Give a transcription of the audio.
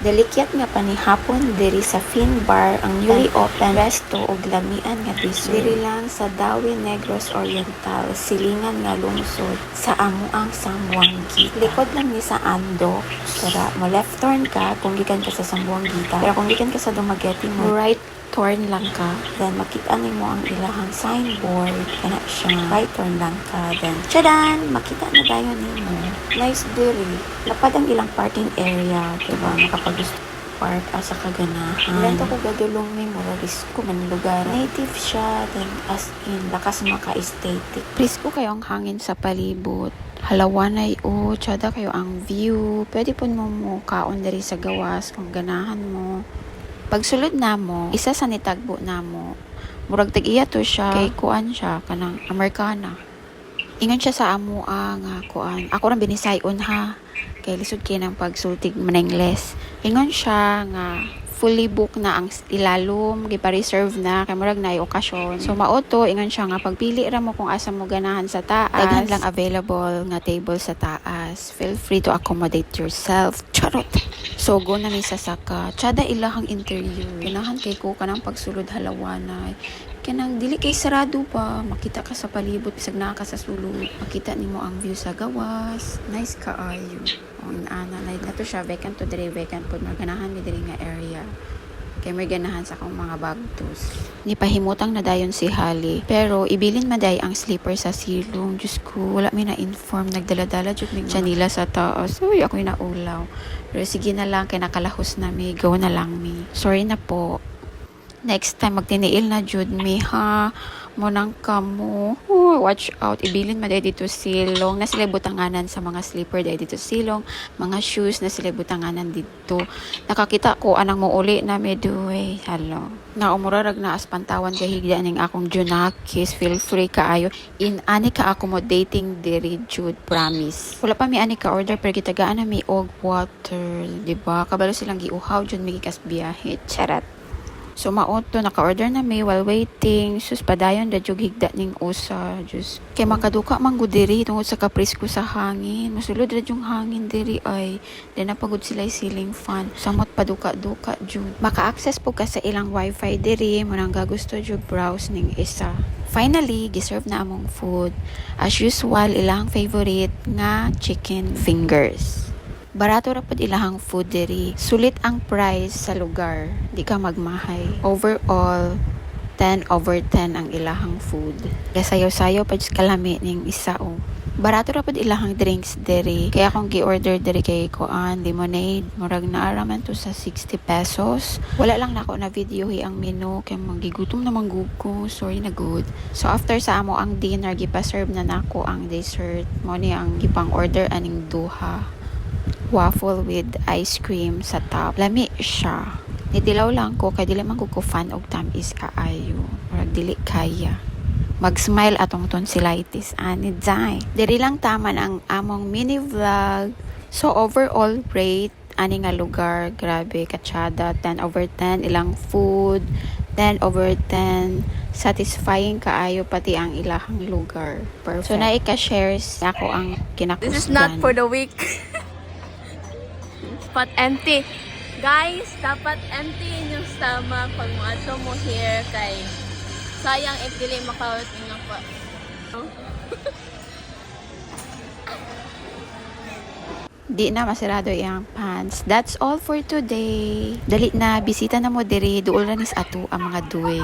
Delikyat nga panihapon diri sa Fin Bar ang newly open resto og lamian nga dessert. Diri lang sa Dawi Negros Oriental, silingan nga lungsod sa amuang Sambuanga. Likod lang ni sa Ando. Sara mo left turn ka kung gikan ka sa Sambuanga. Pero kung gikan ka sa Dumaguete mo right turn lang ka, then makita nimo ang ilahang signboard, kana siya, right turn lang ka, then tsadan, makita na dayon nimo. Nice diri. Lapad ang ilang parking area, diba? Makapagusto park asa kaganahan. Lento ko gadulong may muraris ko man lugar. Native siya, then as in, lakas maka-aesthetic. Presko kayo ang hangin sa palibot. Halawanay o, tsada kayo ang view. Pwede po mo kaon diri sa gawas kung ganahan mo. Pagsulod namo, isa sa nitagbo namo, murag tag-iya to siya, kay kuan siya, kanang Amerikana. Ingon siya sa amo nga kuan. Ako rin binisayon ha, kay lisod kay ng pagsultig manengles. Ingon siya nga, fully book na ang ilalom, gipa-reserve na, kay murag na okasyon. So maoto, ingon siya nga, pagpili ra mo kung asa mo ganahan sa taas. Daghan lang available nga table sa taas. Feel free to accommodate yourself. Charot! So go na ni sa saka. Tsada ilahang interior. Ganahan kay ko kanang pagsulod halawanay. Kanang dili kay sarado pa. Makita ka sa palibot, bisag naa ka sa sulod. Makita nimo ang view sa gawas. Nice kaayo. O inaana na ito siya vacant to dire vacant pod maganahan mi diri nga area. Kay may ganahan sa akong mga bagtos. Nipahimutang na dayon si Hali. Pero ibilin maday ang sleeper sa silong. Diyos ko, wala mi na-inform. Nagdala-dala jud mi nila sa taas. Uy, ako'y naulaw. Pero sige na lang, kay nakalahos na mi. Go na lang mi. Sorry na po. Next time, magtiniil na jud mi ha. Monang kamo. Watch out. Ibilin ma day dito silong. Na sila butanganan sa mga slipper day dito silong. Mga shoes na sila butanganan dito. Nakakita ko anang muuli na meduwe. Hello. Na umurarag na aspantawan kay higda ning akong Junakis. Feel free kaayo. In ani ka accommodating diri jud. Promise. Wala pa mi ani ka order pero gitagaan na mi og water. Diba? Kabalo silang giuhaw jud mi gikas biyahe. Charat. So maoto naka-order na may while waiting. Sus padayon da jug higda ning usa. Just kay makaduka man gud diri tungod sa kaprisko sa hangin. Masulod ra jung hangin diri ay. Then napagud sila ceiling fan. Samot paduka-duka jud. Maka-access po ka sa ilang wifi diri mo nang gagusto jud browse ning isa. Finally, giserve na among food. As usual, ilang favorite nga chicken fingers. Barato ra pod ilahang food diri. Sulit ang price sa lugar. Di ka magmahay. Overall, 10/10 ang ilahang food. Kasayaw-sayaw pa jud kalami ning isa o. Barato ra pod ilahang drinks diri. Kaya akong gi-order diri kay kuan lemonade. Murag naara man to sa 60 pesos. Wala lang nako na videohi ang menu kay magigutom na manggug ko. Sorry na good. So after sa amo ang dinner, gipa-serve na nako ang dessert. Mo ni ang gipang order aning duha. Waffle with ice cream sa top. Lami siya. Nitilaw lang ko kay dili man ko fan og tamis kaayo. Murag dili kaya. Mag-smile atong tonsillitis ani day. Diri lang taman ang among mini vlog. So overall rate ani nga lugar, grabe katsada, 10/10 ilang food, 10/10 satisfying kaayo pati ang ilahang lugar. Perfect. So naika-shares ako ang kinakusgan. This is not for the weak. Dapat empty. Guys, dapat empty yung stomach pag maato mo here kay sayang if dili makawat nga pa. Di na masirado iyang pants. That's all for today. Dali na, bisita na mo diri. Duol na nis ato ang mga duwe.